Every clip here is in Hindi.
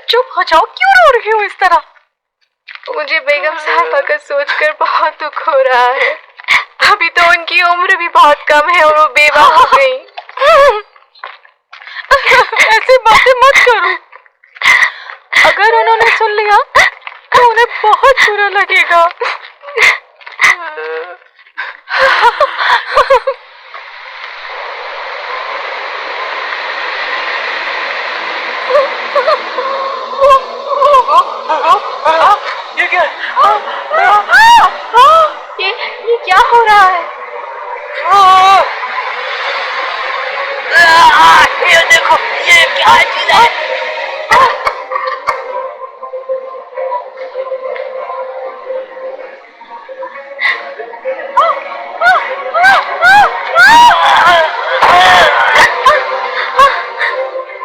चुप हो जाओ, क्यों रो रही हो इस तरह? मुझे बेगम साहिबा का सोचकर बहुत दुख हो रहा है। अभी तो उनकी उम्र भी बहुत कम है और वो बेवा हो गई। ऐसी बातें मत करो। अगर उन्होंने सुन लिया तो उन्हें बहुत बुरा लगेगा। ये क्या? ये क्या हो रहा है? ये देखो, ये क्या चीज है?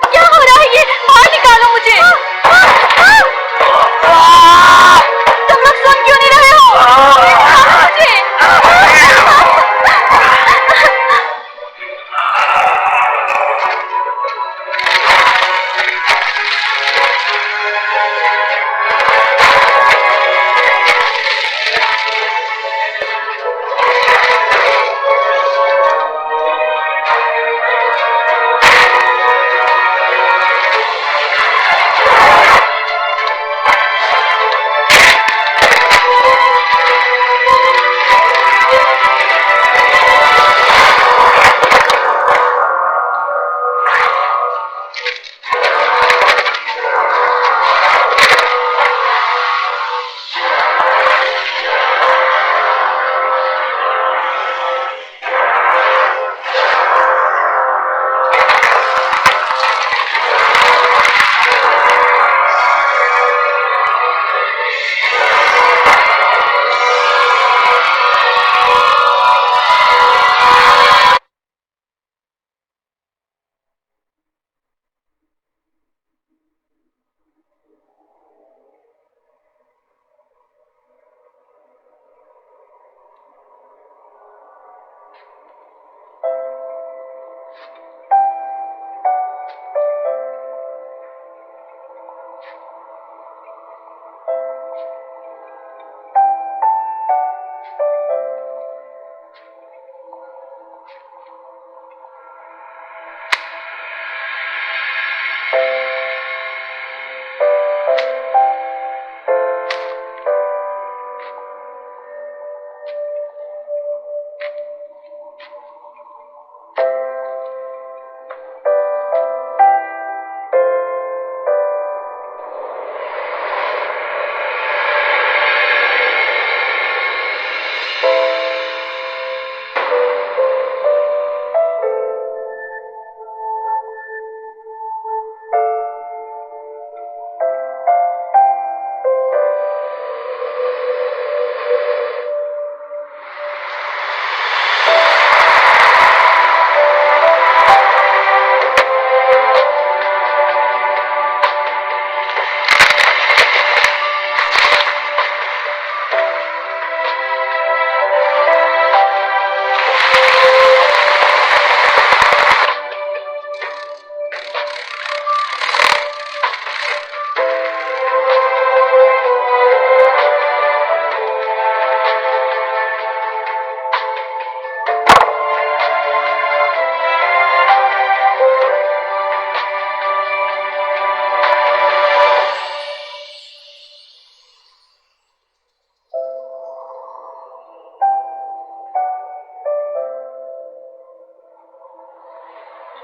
क्या हो रहा है? ये बाहर निकालो मुझे। तुम लोग सुन क्यों नहीं रहे हो? मुझे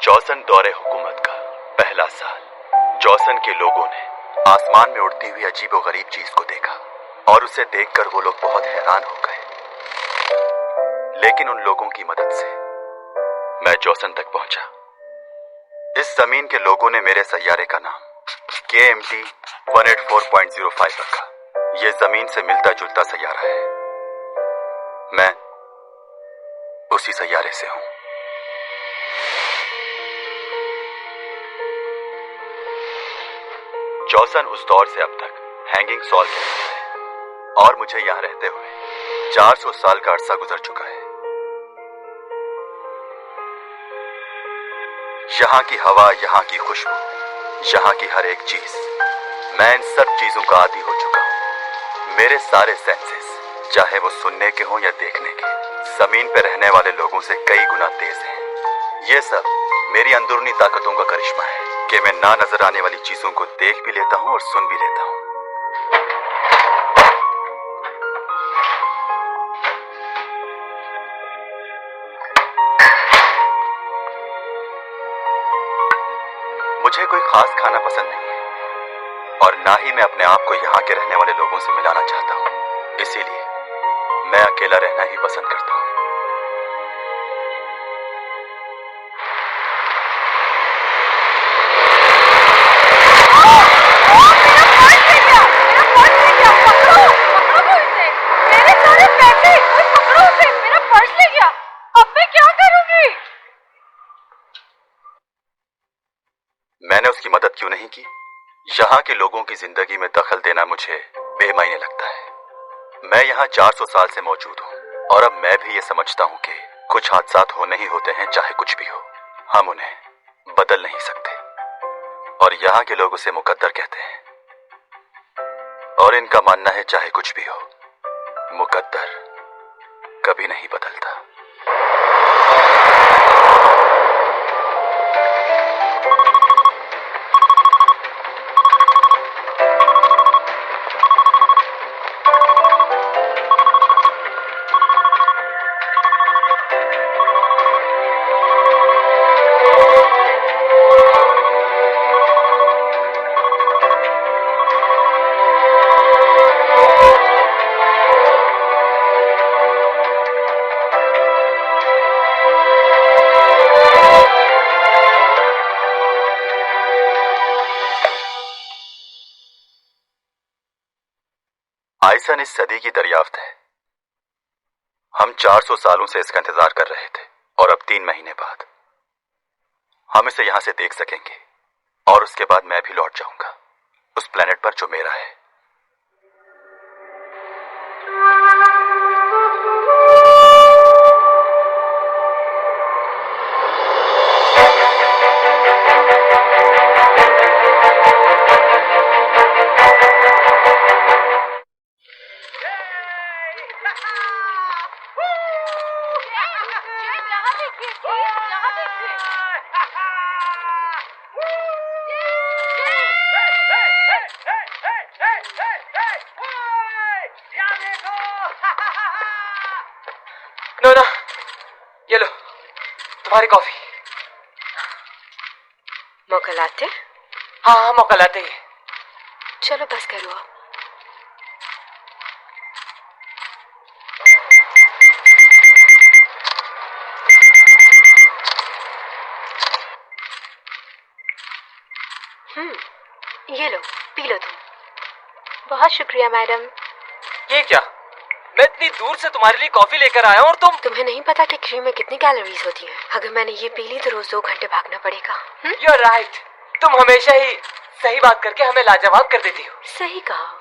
जॉसन दौरे हुकूमत का पहला साल। जॉसन के लोगों ने आसमान में उड़ती हुई अजीबोगरीब चीज को देखा और उसे देखकर वो लोग बहुत हैरान हो गए। लेकिन उन लोगों की मदद से मैं जॉसन तक पहुंचा। इस जमीन के लोगों ने मेरे सैयारे का नाम KMT 184.05 रखा। ये जमीन से मिलता जुलता सैयारा है। मैं उसी सैयारे से हूं। जॉसन उस दौर से अब तक हैंगिंग सॉल कहलाता है और मुझे यहां रहते हुए 400 साल का अरसा गुजर चुका है। यहाँ की हवा, यहाँ की खुशबू, यहाँ की हर एक चीज, मैं इन सब चीजों का आदी हो चुका हूँ। मेरे सारे सेंसेस, चाहे वो सुनने के हों या देखने के, जमीन पे रहने वाले लोगों से कई गुना तेज हैं। ये सब मेरी अंदरूनी ताकतों का करिश्मा है कि मैं ना नजर आने वाली चीजों को देख भी लेता हूँ और सुन भी लेता हूँ। मुझे कोई खास खाना पसंद नहीं है और ना ही मैं अपने आप को यहाँ के रहने वाले लोगों से मिलाना चाहता हूँ। इसीलिए मैं अकेला रहना ही पसंद करता हूँ। मैंने उसकी मदद क्यों नहीं की? यहाँ के लोगों की जिंदगी में दखल देना मुझे बेमायने लगता है। मैं यहाँ 400 साल से मौजूद हूँ और अब मैं भी ये समझता हूँ कि कुछ हादसात होने ही होते हैं, चाहे कुछ भी हो। हम उन्हें बदल नहीं सकते और यहाँ के लोग उसे मुकद्दर कहते हैं और इनका मानना है चाहे कुछ भी हो, मुकद्दर कभी नहीं बदलता। आइसन इस सदी की दरियाफ्त है। हम 400 सालों से इसका इंतजार कर रहे थे और अब 3 महीने बाद हम इसे यहां से देख सकेंगे और उसके बाद मैं भी लौट जाऊंगा उस प्लेनेट पर जो मेरा है। नोना, ये लो तुम्हारी कॉफी। मौका लाते? हाँ मौका लाते ही। चलो बस करो आप। ये लो, पी लो तुम। बहुत शुक्रिया मैडम। ये क्या? मैं इतनी दूर से तुम्हारे लिए कॉफी लेकर आया हूँ और तुम्हें नहीं पता कि क्रीम में कितनी कैलोरीज होती हैं। अगर मैंने ये पी ली तो रोज 2 घंटे भागना पड़ेगा। You are right. तुम हमेशा ही सही बात करके हमें लाजवाब कर देती हो। सही कहा।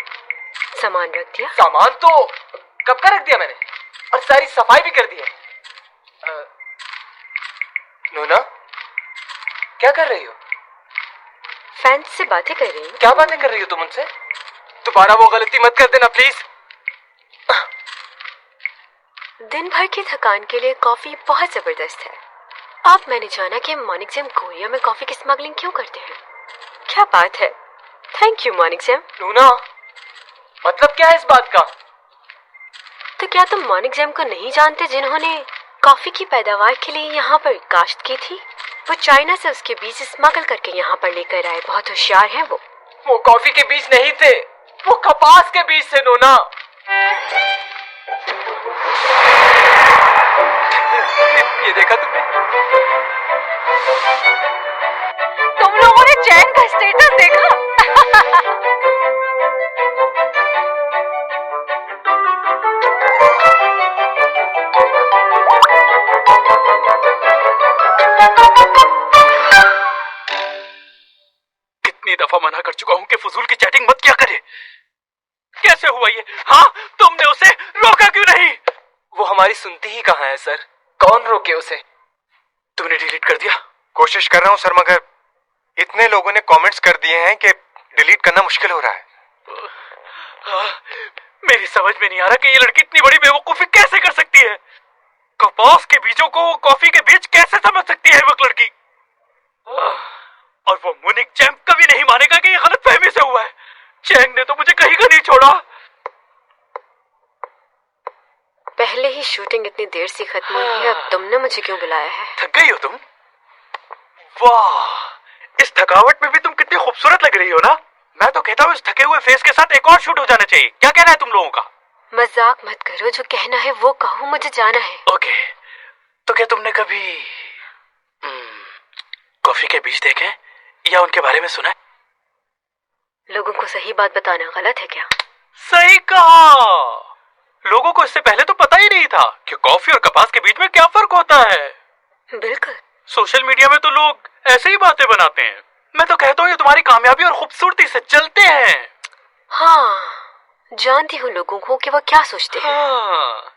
सामान रख दिया? सामान तो कब का रख दिया मैंने और सारी सफाई भी कर दी है। नोना, क्या कर रही हो? फैंस से बातें कर रही हूँ। क्या बातें कर रही हो तुम उनसे? दोबारा वो गलती मत कर देना प्लीज। दिन भर की थकान के लिए कॉफी बहुत जबरदस्त है। अब मैंने जाना कि मॉर्निंग जैम कोरिया में कॉफी की स्मगलिंग क्यों करते हैं। क्या बात है। Thank you Morning Jam. नूना, मतलब क्या है इस बात का? तो क्या तुम मॉर्निंग जैम को नहीं जानते, जिन्होंने कॉफी की पैदावार के लिए यहाँ पर काश्त की थी? वो चाइना से उसके बीज स्मगल करके यहाँ पर लेकर आए। बहुत होशियार हैं वो। वो कॉफी के बीज नहीं थे, वो कपास के बीज थे नोना। ये देखा तुमने? तुम लोगों ने चैन का स्टेटस देखा? कितनी दफा मना कर चुका हूं कि फजूल की चैटिंग मत किया करे। कैसे हुआ ये? हाँ, तुमने उसे रोका क्यों नहीं? वो हमारी सुनती ही कहाँ है सर। कौन रोके उसे? तुमने डिलीट कर दिया? कोशिश कर रहा हूँ सर, मगर इतने लोगों ने कमेंट्स कर दिए हैं कि डिलीट करना मुश्किल हो रहा है। मेरी समझ में नहीं आ रहा कि ये लड़की इतनी बड़ी बेवकूफी कैसे कर सकती है। कपास के बीजों को कॉफी के बीज कैसे समझ सकती है वो लड़की। और वो मुनिक चैंप कभी नहीं मानेगा कि ये गलतफहमी से हुआ है। चैंग ने तो मुझे कहीं का नहीं छोड़ा। पहले ही शूटिंग इतनी देर से खत्म हुई है, अब तुमने मुझे क्यों बुलाया है? थक गई हो तुम? वाह, इस थकावट में भी तुम कितनी खूबसूरत लग रही हो ना। मैं तो कहता हूँ इस थके हुए फेस के साथ एक और शूट हो जाना चाहिए। क्या कहना है तुम लोगों का? मजाक मत करो, जो कहना है वो कहो, मुझे जाना है। ओके, तो क्या तुमने कभी कॉफी के बीज देखे या उनके बारे में सुना है? लोगों को सही बात बताना गलत है क्या? सही कहा। लोगों को इससे पहले तो पता ही नहीं था कि कॉफी और कपास के बीच में क्या फर्क होता है। बिल्कुल। सोशल मीडिया में तो लोग ऐसे ही बातें बनाते हैं। मैं तो कहता हूँ ये तुम्हारी कामयाबी और खूबसूरती से चलते हैं। हाँ, जानती हूँ लोगों को कि वो क्या सोचते हैं। हाँ,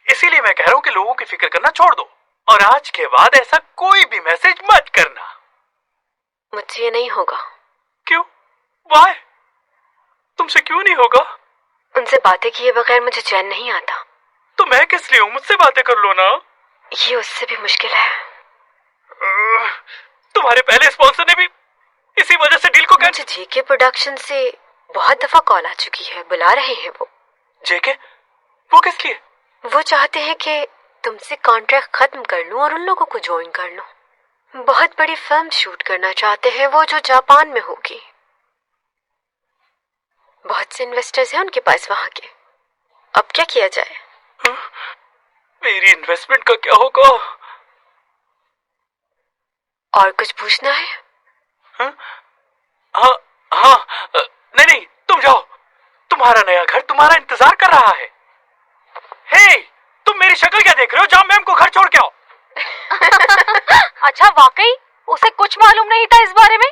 इसीलिए मैं कह रहा हूँ कि लोगों की फिक्र करना छोड़ दो और आज के बाद ऐसा कोई भी मैसेज मत करना। मुझसे ये नहीं होगा। क्यों? वाई? तुमसे क्यों नहीं होगा? उनसे बातें किए बगैर मुझे चैन नहीं आता। तो मैं किस लिए हूँ? मुझसे बातें कर लो ना। ये उससे भी मुश्किल है। तुम्हारे पहले स्पॉन्सर ने भी इसी वजह से डील को मुझे जेके प्रोडक्शन से बहुत दफा कॉल आ चुकी है, बुला रहे हैं वो। जेके? वो किस लिए? वो चाहते हैं कि तुमसे कॉन्ट्रैक्ट खत्म कर लूं और उन लोगों को ज्वाइन कर लूं। बहुत बड़ी फिल्म शूट करना चाहते हैं वो, जो जापान में होगी। बहुत से इन्वेस्टर्स हैं उनके पास वहां के। अब क्या किया जाए? मेरी इन्वेस्टमेंट का क्या होगा? और कुछ पूछना है? हाँ हाँ, नहीं, तुम जाओ। तुम्हारा नया घर तुम्हारा इंतजार कर रहा है। हे, तुम मेरी शक्ल क्या देख रहे हो? जाओ मैम को घर छोड़ के आओ। अच्छा, वाकई उसे कुछ मालूम नहीं था इस बारे में,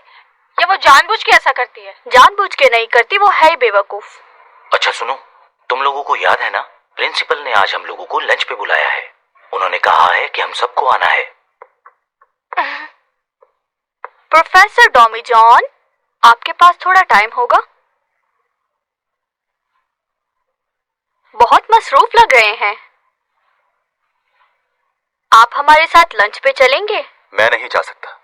या वो जानबूझ के ऐसा करती है? जानबूझ के नहीं करती, वो है ही बेवकूफ। अच्छा सुनो, तुम लोगों को याद है ना, प्रिंसिपल ने आज हम लोगों को लंच पे बुलाया है। उन्होंने कहा है कि हम सबको आना है। प्रोफेसर डॉमी जॉन, आपके पास थोड़ा टाइम होगा? बहुत मसरूफ लग रहे हैं। आप हमारे साथ लंच पे चलेंगे? मैं नहीं जा सकता।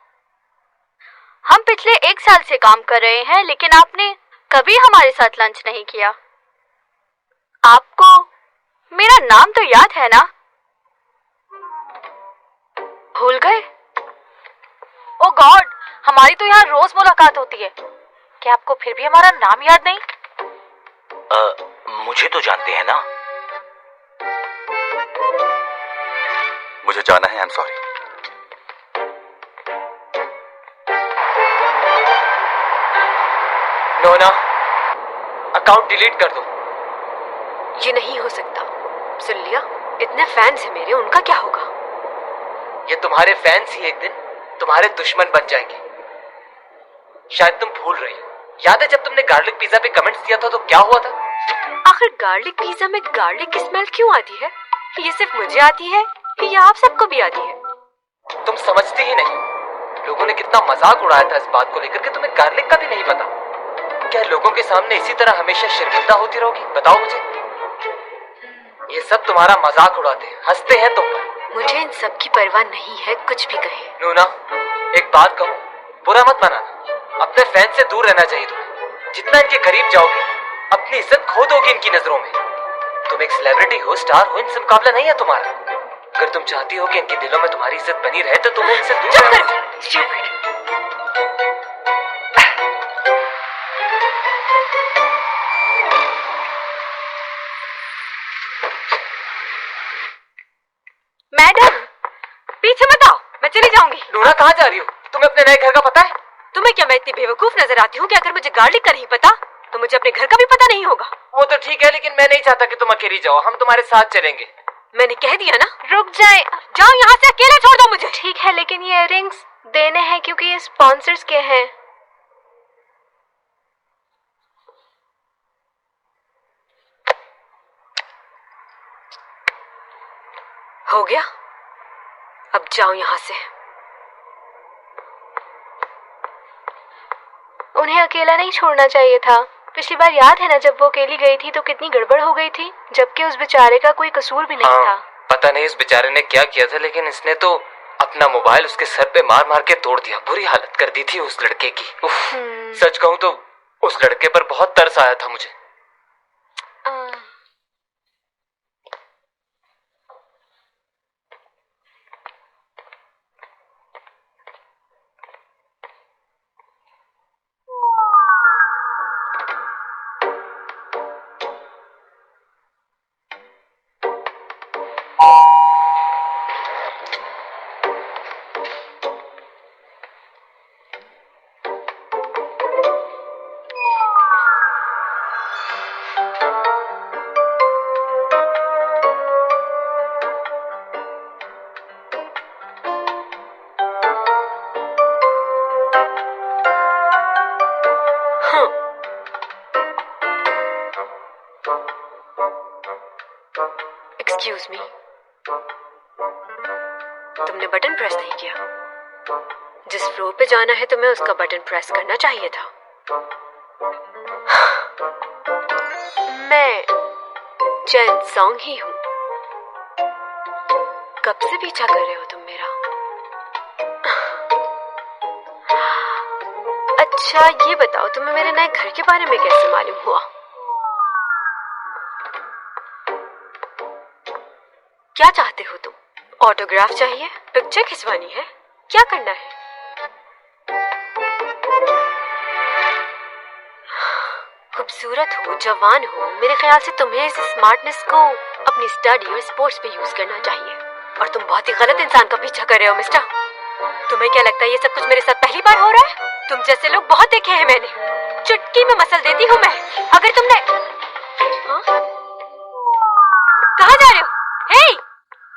हम पिछले 1 साल से काम कर रहे हैं, लेकिन आपने कभी हमारे साथ लंच नहीं किया। आपको मेरा नाम तो याद है ना? भूल गए? ओ गॉड, हमारी तो यहाँ रोज मुलाकात होती है। क्या आपको फिर भी हमारा नाम याद नहीं? मुझे तो जानते हैं ना। मुझे जाना है, आई एम सॉरी। नोना, अकाउंट डिलीट कर दो। ये नहीं हो सकता। सुन लिया, इतने फैंस हैं मेरे, उनका क्या होगा? ये तुम्हारे फैंस ही एक दिन तुम्हारे दुश्मन बन जाएंगे। शायद तुम भूल रही हो। याद है जब तुमने गार्लिक पिज्जा पे कमेंट्स दिया था तो क्या हुआ था? आखिर गार्लिक पिज्जा में गार्लिक की स्मेल क्यों आती है? ये सिर्फ मुझे आती है या आप सबको भी आती है? तुम समझती ही नहीं। लोगों ने कितना मजाक उड़ाया था इस बात को लेकर के तुम्हें गार्लिक का भी नहीं पता। क्या लोगों के सामने इसी तरह हमेशा शर्मिंदा होती रहोगी? बताओ मुझे। ये सब तुम्हारा मजाक उड़ाते हैं, हंसते हैं तुम पर। मुझे इन सब की परवाह नहीं है, कुछ भी कहे। नूना, एक बात कहूँ, बुरा मत मानना। अपने फैन से दूर रहना चाहिए तुम्हें। जितना इनके करीब जाओगे, अपनी इज्जत खो दोगी इनकी नजरों में। तुम एक सेलिब्रिटी हो, स्टार हो, इनसे मुकाबला नहीं है तुम्हारा। अगर तुम चाहती हो कि इनके दिलों में तुम्हारी इज्जत बनी रहे तो तुम्हें इनसे दूर रहना चाहिए। मैडम, पीछे मत आओ, मैं चली जाऊंगी। नूना, कहाँ जा रही हो? तुम्हें अपने नए घर का पता है? तुम्हें क्या मैं इतनी बेवकूफ नजर आती हूँ कि अगर मुझे गार्लिक का नहीं पता तो मुझे अपने घर का भी पता नहीं होगा? वो तो ठीक है, लेकिन मैं नहीं चाहता कि तुम अकेली जाओ। हम तुम्हारे साथ चलेंगे। मैंने कह दिया ना। रुक जाए। जाओ यहाँ से, अकेला छोड़ दो मुझे। ठीक है, लेकिन ये इयररिंग्स देने हैं क्योंकि ये स्पॉन्सर्स के हैं। हो गया, अब जाओ यहाँ से। उन्हें अकेला नहीं छोड़ना चाहिए था। पिछली बार याद है ना, जब वो अकेली गई थी तो कितनी गड़बड़ हो गई थी, जबकि उस बेचारे का कोई कसूर भी नहीं था। पता नहीं उस बेचारे ने क्या किया था, लेकिन इसने तो अपना मोबाइल उसके सर पे मार मार के तोड़ दिया। बुरी हालत कर दी थी उस लड़के की। सच कहूँ तो उस लड़के पर बहुत तरस आया था मुझे। एक्सक्यूज मी, तुमने बटन प्रेस नहीं किया। जिस फ्लोर पे जाना है तुम्हें उसका बटन प्रेस करना चाहिए था। मैं चैन सॉन्ग ही हूँ। कब से पीछा कर रहे हो तुम मेरा? अच्छा ये बताओ, तुम्हें मेरे नए घर के बारे में कैसे मालूम हुआ? क्या चाहते हो तुम? ऑटोग्राफ चाहिए? पिक्चर खिंचवानी है? क्या करना है? खूबसूरत हो, जवान हो, मेरे ख्याल से तुम्हें इस स्मार्टनेस को अपनी स्टडी और स्पोर्ट्स पे यूज करना चाहिए। और तुम बहुत ही गलत इंसान का पीछा कर रहे हो मिस्टर। तुम्हें क्या लगता है ये सब कुछ मेरे साथ पहली बार हो रहा है? तुम जैसे लोग बहुत देखे हैं मैंने। चुटकी में मसल देती हूँ मैं। अगर तुमने कहाँ जा रहे हो? हे,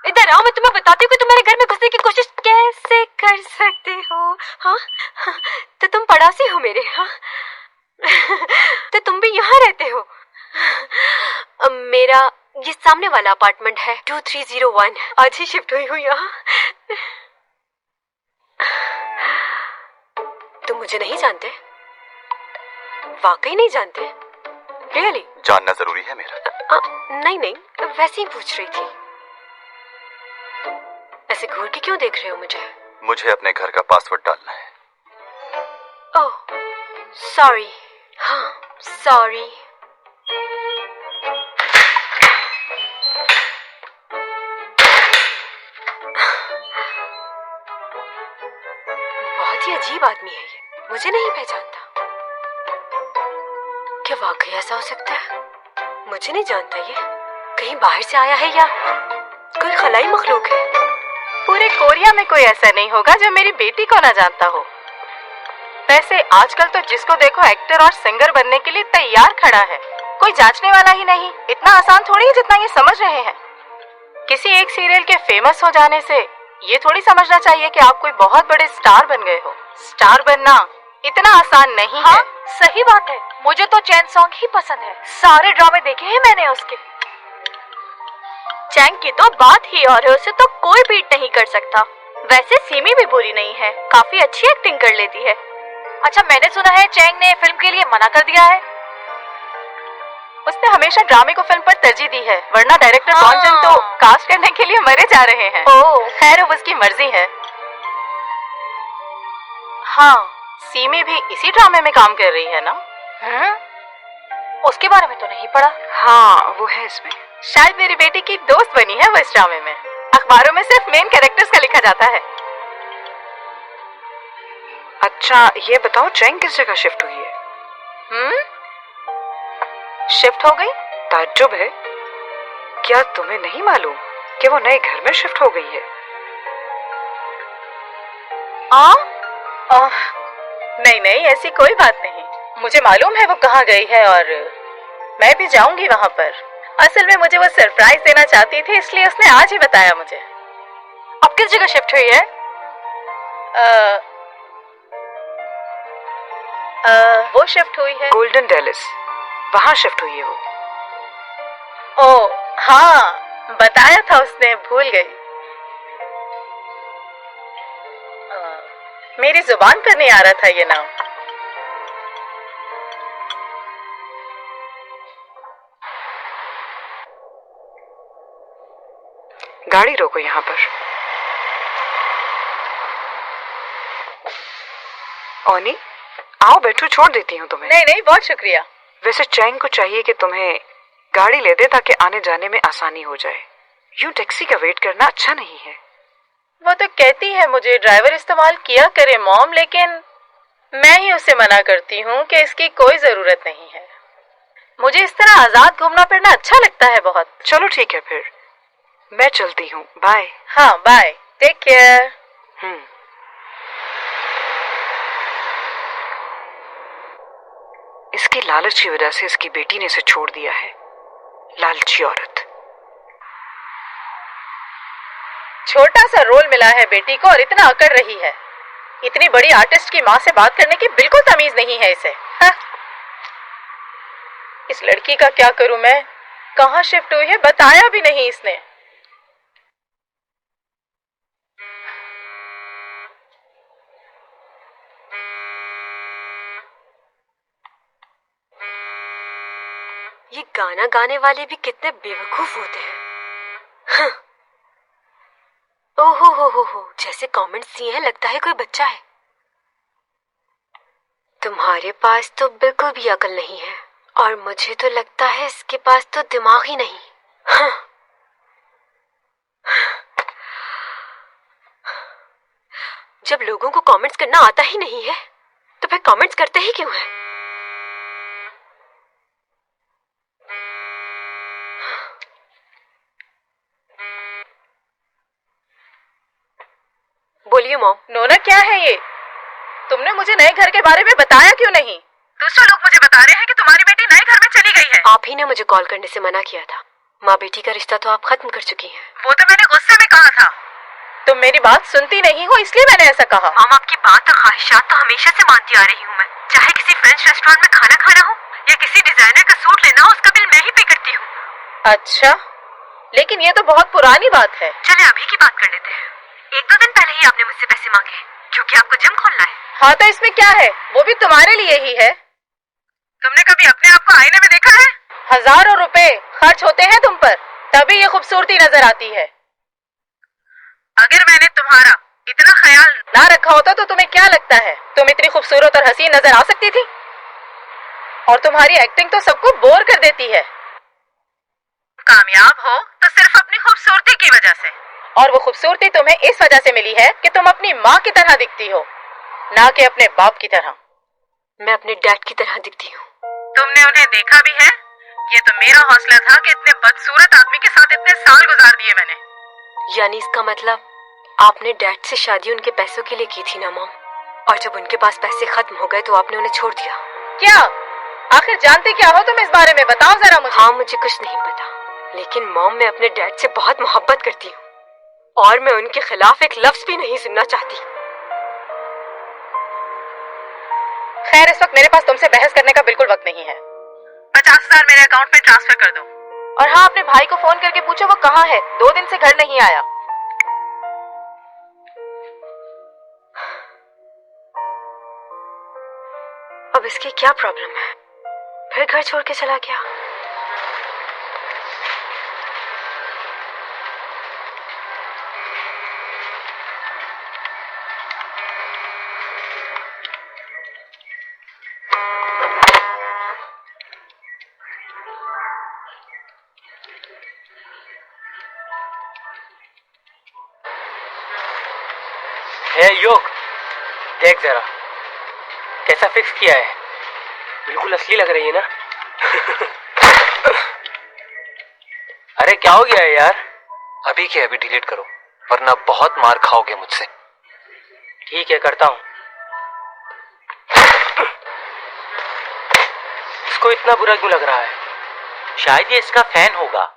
इधर आओ, मैं तुम्हें बताती हूँ कि तुम मेरे घर में घुसने की कोशिश कैसे कर सकते हो। हाँ, तो तुम पड़ोसी हो मेरे। हाँ, तो तुम भी यहाँ रहते हो। मेरा ये सामने वाला अपार्टमेंट है 2301। आज ही शिफ्ट हुई हूँ यहाँ। तुम मुझे नहीं जानते? वाकई नहीं जानते? रियली? जानना जरूरी है मेरा? नहीं नहीं, वैसे ही पूछ रही थी। ऐसे घूर के क्यों देख रहे हो मुझे? मुझे अपने घर का पासवर्ड डालना है। Oh sorry. हाँ सॉरी। बहुत ही अजीब आदमी है ये, मुझे नहीं पहचानता। क्या वाकई ऐसा हो सकता है? मुझे नहीं जानता ये। कहीं बाहर से आया है या कोई खलाई मखलूक है? पूरे कोरिया में कोई ऐसा नहीं होगा जो मेरी बेटी को ना जानता हो। वैसे आजकल तो जिसको देखो एक्टर और सिंगर बनने के लिए तैयार खड़ा है, कोई जांचने वाला ही नहीं। इतना आसान थोड़ी है जितना ये समझ रहे हैं। किसी एक सीरियल के फेमस हो जाने से ये थोड़ी समझना चाहिए कि आप कोई बहुत बड़े स्टार बन गए हो। स्टार बनना इतना आसान नहीं है। सही बात है, मुझे तो चैन सॉन्ग ही पसंद है। सारे ड्रामे देखे हैं मैंने उसके। चैंग की तो बात ही और है, उसे तो कोई बीट नहीं कर सकता। वैसे सीमी भी बुरी नहीं है, काफी अच्छी एक्टिंग कर लेती है। अच्छा, मैंने सुना है चैंग ने फिल्म के लिए मना कर दिया है। उसने हमेशा ड्रामे को फिल्म पर तरजीह दी है, वरना डायरेक्टर बॉन्जन तो कास्ट करने के लिए मरे जा रहे हैं। खैर अब उसकी मर्जी है। हाँ, सीमी भी इसी ड्रामे में काम कर रही है ना? उसके बारे में तो नहीं पढ़ा। हाँ, वो है इसमें। शायद मेरी बेटी की दोस्त बनी है वो इस ड्रामे में। अखबारों में सिर्फ मेन कैरेक्टर्स का लिखा जाता है। अच्छा ये बताओ, चैंग किस जगह शिफ्ट हुई है? शिफ्ट हो गई? ताज्जुब है, क्या तुम्हें नहीं मालूम कि वो नए घर में शिफ्ट हो गई है? नहीं नहीं, ऐसी कोई बात नहीं। मुझे मालूम है वो कहाँ गई है और मैं भी जाऊंगी वहाँ पर। असल में मुझे वो सरप्राइज देना चाहती थी, इसलिए उसने आज ही बताया मुझे। अब किस जगह शिफ्ट हुई है? वो शिफ्ट हुई है गोल्डन डेलिस, वहाँ शिफ्ट हुई है वो। ओ हाँ, बताया था उसने, भूल गई। मेरी जुबान पर नहीं आ रहा था ये नाम। गाड़ी रोको यहाँ पर। ओनी, आओ बैठो, छोड़ देती हूँ तुम्हें। नहीं नहीं, बहुत शुक्रिया। वैसे चैंग को चाहिए कि तुम्हें गाड़ी ले दे ताकि आने जाने में आसानी हो जाए। यूं टैक्सी का वेट करना अच्छा नहीं है। वो तो कहती है मुझे ड्राइवर इस्तेमाल किया करे मॉम, लेकिन मैं ही उसे मना करती हूँ कि इसकी कोई जरूरत नहीं है। मुझे इस तरह आजाद घूमना फिरना अच्छा लगता है बहुत। चलो ठीक है फिर, मैं चलती हूँ, बाय। हाँ बाय, टेक केयर। इसकी लालच की वजह से इसकी बेटी ने इसे छोड़ दिया है। लालची औरत। छोटा सा रोल मिला है बेटी को और इतना अकड़ रही है। इतनी बड़ी आर्टिस्ट की माँ से बात करने की बिल्कुल तमीज नहीं है इसे। हाँ। इस लड़की का क्या करूं मैं? कहाँ शिफ्ट हुई है बताया भी नहीं इसने। ये गाना गाने वाले भी कितने बेवकूफ होते हैं। हाँ। ओहो हो, जैसे कमेंट्स दिए हैं लगता है कोई बच्चा है। तुम्हारे पास तो बिल्कुल भी अकल नहीं है और मुझे तो लगता है इसके पास तो दिमाग ही नहीं। हाँ। जब लोगों को कमेंट्स करना आता ही नहीं है तो फिर कमेंट्स करते ही क्यों हैं? बोलिए मॉम। नोना क्या है ये? तुमने मुझे नए घर के बारे में बताया क्यों नहीं? दूसरे लोग मुझे बता रहे हैं कि तुम्हारी बेटी नए घर में चली गई है। आप ही ने मुझे कॉल करने से मना किया था। माँ बेटी का रिश्ता तो आप खत्म कर चुकी हैं। वो तो मैंने गुस्से में कहा था। तुम मेरी बात सुनती नहीं हो इसलिए मैंने ऐसा कहा। मॉम आपकी बात और ख्वाहिशात तो हमेशा से मानती आ रही हूँ मैं। चाहे किसी फ्रेंच रेस्टोरेंट में खाना खाना हो या किसी डिजाइनर का सूट लेना हो, उसका बिल मैं ही पे करती हूँ। अच्छा, लेकिन ये तो बहुत पुरानी बात है। चले अभी की बात कर लेते हैं। 1-2 दिन पहले ही आपने मुझसे पैसे मांगे क्योंकि आपको जिम खोलना है। हाँ तो इसमें क्या है, वो भी तुम्हारे लिए ही है। तुमने कभी अपने आप को आईने में देखा है? हजारों रुपए खर्च होते हैं तुम पर, तभी ये खूबसूरती नजर आती है। अगर मैंने तुम्हारा इतना ख्याल ना रखा होता तो तुम्हें क्या लगता है तुम इतनी खूबसूरत और हसीन नजर आ सकती थी? और तुम्हारी एक्टिंग तो सबको बोर कर देती है। कामयाब हो तो सिर्फ अपनी खूबसूरती की वजह से, और वो खूबसूरती तुम्हें इस वजह से मिली है कि तुम अपनी माँ की तरह दिखती हो, ना कि अपने बाप की तरह। मैं अपने डैड की तरह दिखती हूँ। तुमने उन्हें देखा भी है? ये तो मेरा हौसला था कि इतने बदसूरत आदमी के साथ इतने साल गुजार दिए मैंने। यानी इसका मतलब आपने डैड से शादी उनके पैसों के लिए की थी ना मॉम, और जब उनके पास पैसे खत्म हो गए तो आपने उन्हें छोड़ दिया। क्या? आखिर जानते क्या हो तुम इस बारे में? बताओ जरा मुझे। हाँ, मुझे कुछ नहीं पता, लेकिन मॉम मैं अपने डैड से बहुत मोहब्बत करती हूँ और मैं उनके खिलाफ एक लफ्ज भी नहीं सुनना चाहती। खैर, इस वक्त मेरे पास तुमसे बहस करने का बिल्कुल वक्त नहीं है। 50,000 मेरे अकाउंट में ट्रांसफर कर दो। और हाँ, अपने भाई को फोन करके पूछो वो कहाँ है, 2 दिन से घर नहीं आया। अब इसकी क्या प्रॉब्लम है? फिर घर छोड़ के चला गया। योग, देख जरा कैसा फिक्स किया है। बिल्कुल असली लग रही है ना? अरे क्या हो गया है यार? अभी क्या, अभी डिलीट करो वरना बहुत मार खाओगे मुझसे। ठीक है, करता हूँ। इसको इतना बुरा क्यों लग रहा है? शायद ये इसका फैन होगा।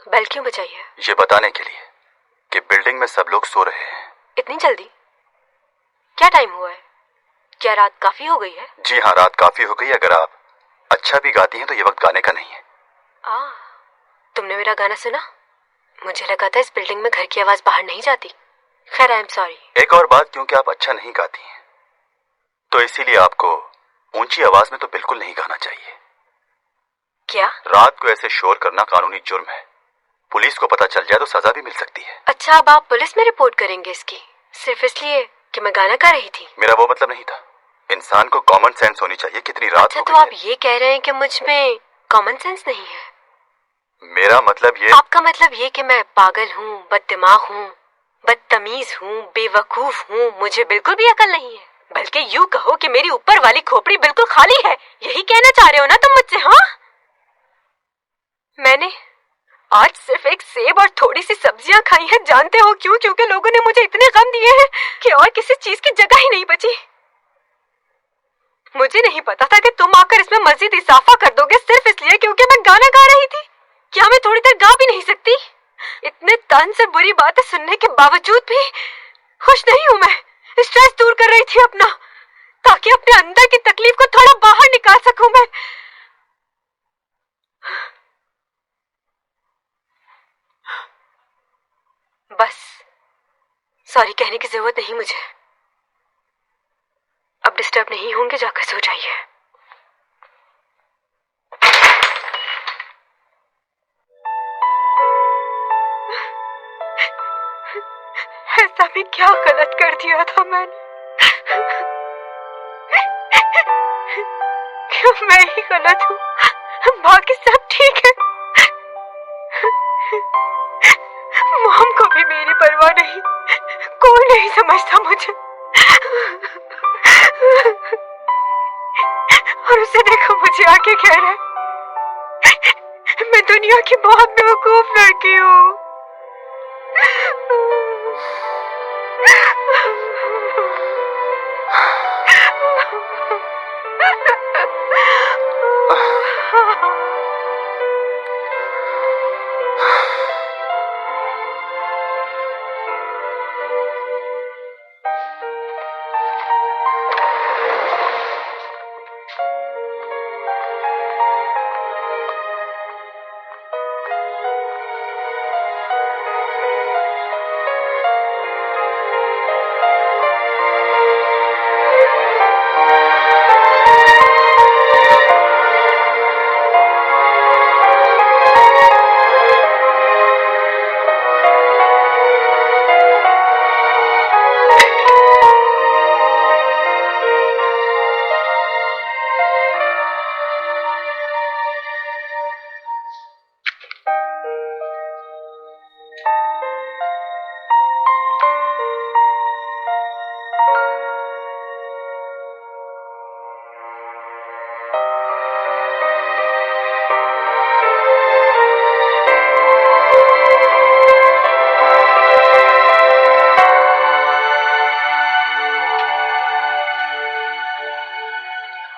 बेल क्यों बजाई है? ये बताने के लिए कि बिल्डिंग में सब लोग सो रहे हैं। इतनी जल्दी? क्या टाइम हुआ है? क्या रात काफी हो गई है? जी हाँ, रात काफी हो गई। अगर आप अच्छा भी गाती हैं तो ये वक्त गाने का नहीं है। तुमने मेरा गाना सुना? मुझे लगा था इस बिल्डिंग में घर की आवाज बाहर नहीं जाती। खैर, आई एम सॉरी। एक और बात, क्योंकि आप अच्छा नहीं गाती हैं तो इसीलिए आपको ऊंची आवाज में तो बिल्कुल नहीं गाना चाहिए। क्या? रात को ऐसे शोर करना कानूनी जुर्म है। पुलिस को पता चल जाए तो सजा भी मिल सकती है। अच्छा, अब आप पुलिस में रिपोर्ट करेंगे इसकी, सिर्फ इसलिए कि मैं गाना गा रही थी? मेरा वो मतलब नहीं था। इंसान को कॉमन सेंस होनी चाहिए। कितनी रात अच्छा, हो तो गई आप है। ये कह रहे हैं कि मुझ में कॉमन सेंस नहीं है? मेरा मतलब ये। आपका मतलब ये कि मैं पागल हूँ, बददिमाग हूँ, बदतमीज हूँ, बेवकूफ हूँ, मुझे बिल्कुल भी अकल नहीं है? बल्कि यूं कहो कि मेरी ऊपर वाली खोपड़ी बिल्कुल खाली है। यही कहना चाह रहे हो ना तुम मुझसे? हाँ, मैंने आज सिर्फ एक सेब और थोड़ी सी सब्जियां खाई हैं। जानते हो क्यों? क्योंकि लोगों ने मुझे इतने गम दिए हैं कि और किसी चीज की जगह ही नहीं बची। मुझे नहीं पता था कि तुम आकर इसमें मजीद इजाफा कर दोगे सिर्फ इसलिए क्योंकि मैं गाना गा रही थी। क्या मैं थोड़ी देर गा भी नहीं सकती? इतने तन से बुरी बातें सुनने के बावजूद भी खुश नहीं हूं मैं। स्ट्रेस दूर कर रही थी अपना, ताकि अपने अंदर की तकलीफ को थोड़ा बाहर निकाल सकूं मैं। बस, सॉरी कहने की जरूरत नहीं मुझे। अब डिस्टर्ब नहीं होंगे, जाकर सो जाइए। ऐसा भी क्या गलत कर दिया था मैंने? क्यों मैं ही गलत हूँ? बाकी सब ठीक है। मॉम को भी मेरी परवाह नहीं, कोई नहीं समझता मुझे। और उसे देखो मुझे आके कह रहा है मैं दुनिया की बहुत बेवकूफ लड़की हूँ।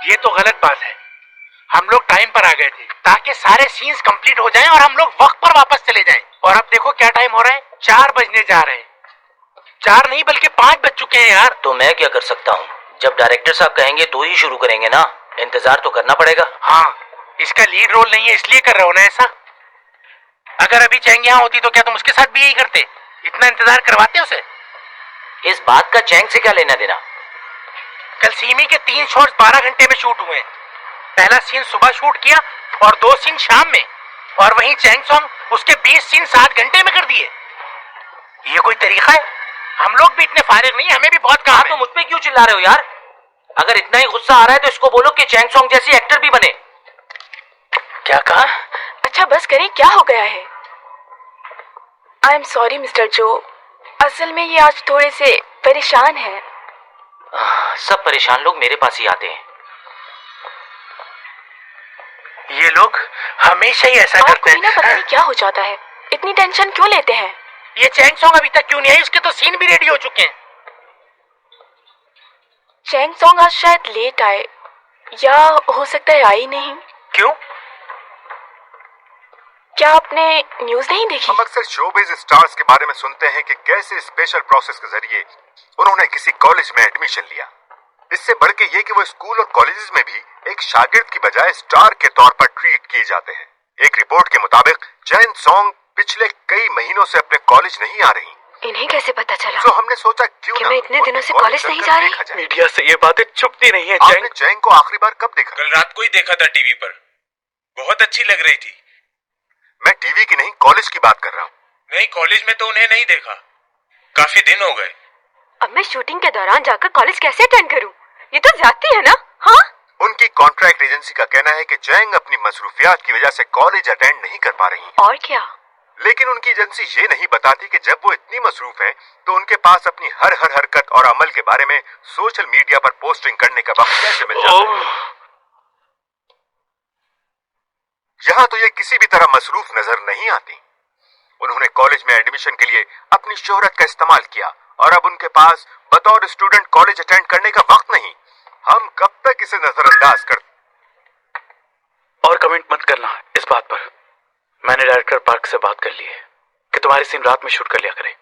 ये तो गलत बात है। हम लोग टाइम पर आ गए थे ताकि सारे सीन्स कंप्लीट हो जाएं और हम लोग वक्त पर वापस चले जाएं। और अब देखो क्या टाइम हो रहा है, 4 बजने जा रहे हैं। 4 नहीं बल्कि 5 बज चुके हैं यार। तो मैं क्या कर सकता हूँ? जब डायरेक्टर साहब कहेंगे तो ही शुरू करेंगे ना, इंतजार तो करना पड़ेगा। हाँ, इसका लीड रोल नहीं है इसलिए कर रहे हो ना ऐसा। अगर अभी चैंग यहाँ होती तो क्या तुम उसके साथ भी यही करते? इतना इंतजार करवाते उसे? इस बात का चैंग से क्या लेना देना? कल सीमी के 3 शॉट्स 12 घंटे में शूट हुए। पहला सीन सुबह शूट किया और 2 सीन शाम में, और वहीं चैंग सॉन्ग उसके 20 सीन 7 घंटे में कर दिए। ये कोई तरीका है? हम लोग भी इतने फारिग नहीं, हमें भी बहुत काम है। तो मुझ पे क्यों चिल्ला रहे हो यार? अगर इतना ही गुस्सा आ रहा है तो इसको बोलो कि चैंग सॉन्ग जैसी एक्टर भी बने। क्या कहा? अच्छा बस करें, क्या हो गया है? आई एम सॉरी मिस्टर जो, असल में ये आज थोड़े से परेशान है। सब परेशान लोग मेरे पास ही आते हैं। ये लोग हमेशा ही ऐसा करते हैं। पता नहीं क्या हो जाता है, इतनी टेंशन क्यों लेते हैं? ये चैंग सॉन्ग अभी तक क्यों नहीं आई? उसके तो सीन भी रेडी हो चुके हैं। चैंग सॉन्ग आज शायद लेट आए, या हो सकता है आई नहीं। क्यों? क्या आपने न्यूज नहीं देखी? हम अक्सर शोबिज स्टार्स के बारे में सुनते हैं कि कैसे स्पेशल प्रोसेस के जरिए उन्होंने किसी कॉलेज में एडमिशन लिया। इससे बढ़ के ये कि वो स्कूल और कॉलेजेस में भी एक शागिर्द की बजाय स्टार के तौर पर ट्रीट किए जाते हैं। एक रिपोर्ट के मुताबिक चैन सॉन्ग पिछले कई महीनों से अपने कॉलेज नहीं आ रही। इन्हें कैसे पता चला? तो हमने सोचा क्यों कि ना मैं इतने दिनों से उनके कॉलेज नहीं जा रही। देखा जाए। मीडिया से ये बातें छुपती नहीं है। आपने चैंग को आखिरी बार कब देखा? कल रात को ही देखा था टीवी पर, बहुत अच्छी लग रही थी। मैं टीवी की नहीं कॉलेज की बात कर रहा हूँ। नहीं, कॉलेज में तो उन्हें नहीं देखा, काफी दिन हो गए। अब मैं शूटिंग के दौरान जाकर कॉलेज कैसे अटेंड करूं? ये तो जाती है ना? हाँ, उनकी कॉन्ट्रैक्ट एजेंसी का कहना है कि चैंग अपनी मसरूफियात की वजह से कॉलेज अटेंड नहीं कर पा रही हैं। और क्या? लेकिन उनकी एजेंसी ये नहीं बताती कि जब वो इतनी मसरूफ हैं, तो उनके पास अपनी हर हरकत और अमल के बारे में सोशल मीडिया पर पोस्टिंग करने का वक्त कैसे मिल जाता है। यहाँ तो ये किसी भी तरह मसरूफ नजर नहीं आती। उन्होंने कॉलेज में एडमिशन के लिए अपनी शोहरत का इस्तेमाल किया और अब उनके पास बतौर स्टूडेंट कॉलेज अटेंड करने का वक्त नहीं। हम कब तक इसे नजरअंदाज कर। और कमेंट मत करना इस बात पर। मैंने डायरेक्टर पार्क से बात कर ली है कि तुम्हारी सीन रात में शूट कर लिया करें।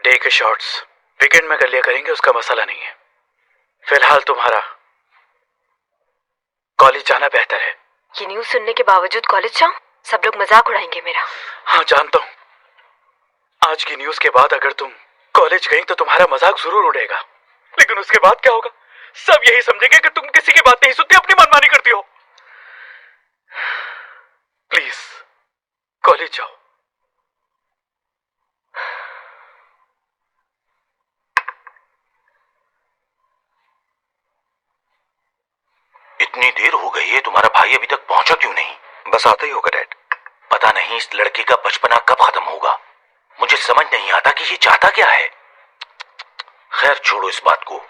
डे के शॉट्स वीकेंड में कर लिया करेंगे, उसका मसला नहीं है। फिलहाल तुम्हारा कॉलेज जाना बेहतर है। ये न्यूज सुनने के बावजूद कॉलेज जाऊं? सब लोग मजाक उड़ाएंगे मेरा। हाँ जानता हूँ। आज की न्यूज के बाद अगर तुम कॉलेज गई तो तुम्हारा मजाक जरूर उड़ेगा, लेकिन उसके बाद क्या होगा? सब यही समझेंगे कि तुम किसी की बात नहीं सुनती, अपनी मनमानी करती हो। प्लीज कॉलेज जाओ। इतनी देर हो गई है, तुम्हारा भाई अभी तक पहुंचा क्यों नहीं? बस आता ही होगा डैड। पता नहीं इस लड़के का बचपना कब खत्म होगा। मुझे समझ नहीं आता कि ये चाहता क्या है। खैर छोड़ो इस बात को।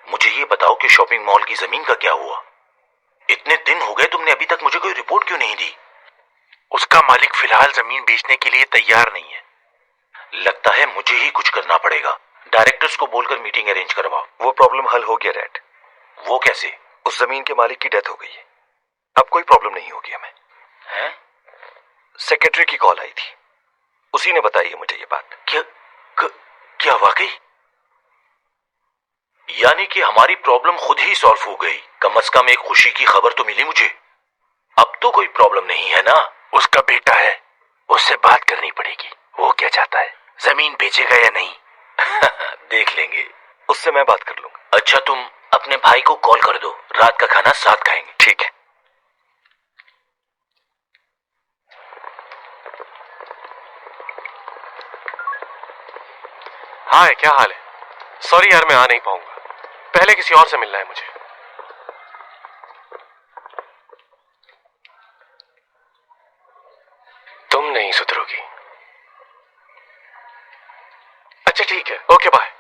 मुझे ये बताओ कि शॉपिंग मॉल की जमीन का क्या हुआ? इतने दिन हो गए, तुमने अभी तक मुझे कोई रिपोर्ट क्यों नहीं दी? उसका मालिक फिलहाल जमीन बेचने के लिए तैयार नहीं है। लगता है मुझे ही कुछ करना पड़ेगा। डायरेक्टर्स को बोलकर मीटिंग अरेंज करवाओ। वो प्रॉब्लम हल हो गया डैड। वो कैसे? उस जमीन के मालिक की डेथ हो गई है, अब कोई प्रॉब्लम नहीं होगी हमें। हैं? सेक्रेटरी की कॉल आई थी, उसी ने बताई है मुझे ये बात। क्या वाकई? यानी कि हमारी प्रॉब्लम खुद ही सॉल्व हो गई। कम से कम एक खुशी की खबर तो मिली मुझे। अब तो कोई प्रॉब्लम नहीं है ना? उसका बेटा है, उससे बात करनी पड़ेगी। वो क्या चाहता है, जमीन बेचेगा या नहीं? देख लेंगे, उससे मैं बात कर लूंगा। अच्छा तुम अपने भाई को कॉल कर दो, रात का खाना साथ खाएंगे। ठीक है। हाय, क्या हाल है? सॉरी यार, मैं आ नहीं पाऊंगा, पहले किसी और से मिलना है मुझे। तुम नहीं सुधरोगी। अच्छा ठीक है, okay bye.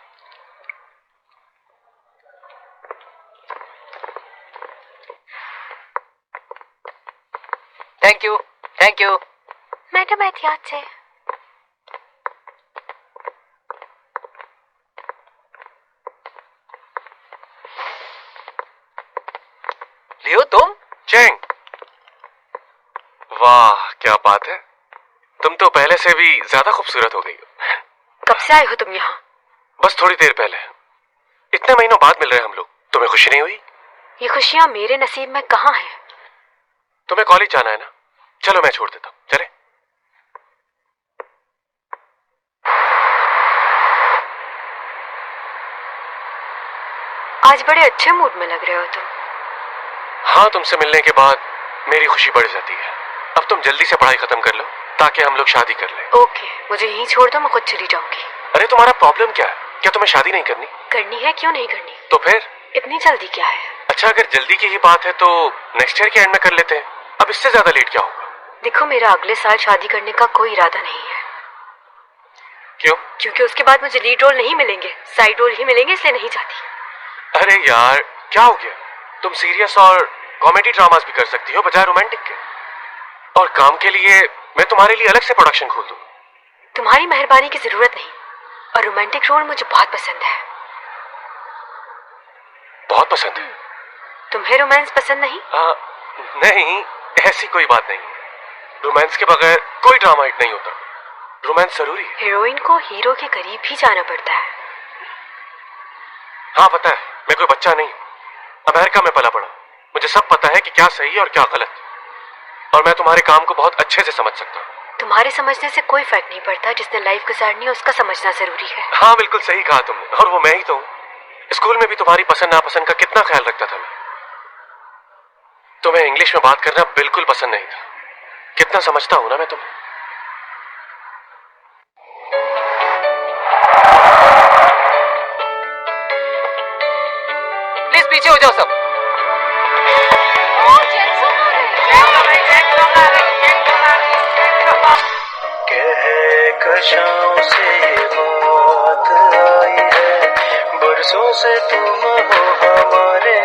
Thank you, thank you. Madam एहतियात से। लियो तुम? चैंग, वाह क्या बात है, तुम तो पहले से भी ज्यादा खूबसूरत हो गई हो। कब से आए हो तुम यहाँ? बस थोड़ी देर पहले। इतने महीनों बाद मिल रहे हैं हम लोग, तुम्हें खुशी नहीं हुई? ये खुशियाँ मेरे नसीब में कहाँ हैं? तुम्हें कॉलेज जाना है ना, चलो मैं छोड़ देता हूँ, चले? आज बड़े अच्छे मूड में लग रहे हो तुम। हाँ, तुमसे मिलने के बाद मेरी खुशी बढ़ जाती है। अब तुम जल्दी से पढ़ाई खत्म कर लो ताकि हम लोग शादी कर लें। ओके, मुझे यहीं छोड़ दो, मैं खुद चली जाऊंगी। अरे तुम्हारा प्रॉब्लम क्या है? क्या तुम्हें शादी नहीं करनी? करनी है, क्यों नहीं करनी? तो फिर? इतनी जल्दी क्या है? अच्छा अगर जल्दी की ही बात है तो नेक्स्ट ईयर के एंड में कर लेते हैं। अब इससे ज्यादा लेट क्या होगा? देखो, मेरा अगले साल शादी करने का कोई इरादा नहीं है। क्यों? क्योंकि उसके बाद मुझे लीड रोल नहीं मिलेंगे, साइड रोल ही मिलेंगे, इसलिए नहीं चाहती। अरे यार क्या हो गया? तुम सीरियस और कॉमेडी ड्रामास भी कर सकती हो बजाय रोमांटिक के। और काम के लिए मैं तुम्हारे लिए अलग से प्रोडक्शन खोल दूं। तुम्हारी मेहरबानी की जरूरत नहीं, और रोमांटिक रोल मुझे बहुत पसंद है। बहुत पसंद है? तुम्हें रोमांस पसंद नहीं? नहीं, ऐसी कोई बात नहीं है। रोमांस के बगैर कोई ड्रामा हिट नहीं होता। रोमांस जरूरी है। हीरोइन को हीरो के करीब ही जाना पड़ता है। हाँ पता है, मैं कोई बच्चा नहीं हूँ। अमेरिका में पला पड़ा, मुझे सब पता है कि क्या सही है और क्या गलत, और मैं तुम्हारे काम को बहुत अच्छे से समझ सकता हूँ। तुम्हारे समझने से कोई फर्क नहीं पड़ता, जिसने लाइफ गुजारनी है उसका समझना जरूरी है। हाँ बिल्कुल सही कहा तुमने, और वो मैं ही तो हूँ। स्कूल में भी तुम्हारी पसंद नापसंद का कितना ख्याल रखता था मैं। तुम्हें इंग्लिश में बात करना बिल्कुल पसंद नहीं था। कितना समझता हूं ना मैं तुम्हें। प्लीज पीछे हो जाओ सब। कहकशाओं से बात आई है, बरसों से तुम हो हमारे।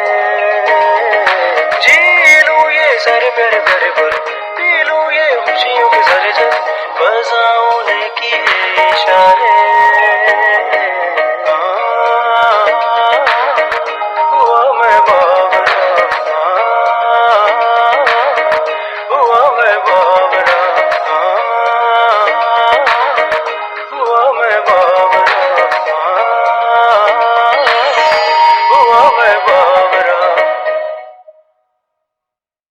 जी लूं ये सारे प्यारे प्यारे पल, पी लूं ये खुशियों के सारे जल, बजाओं ने की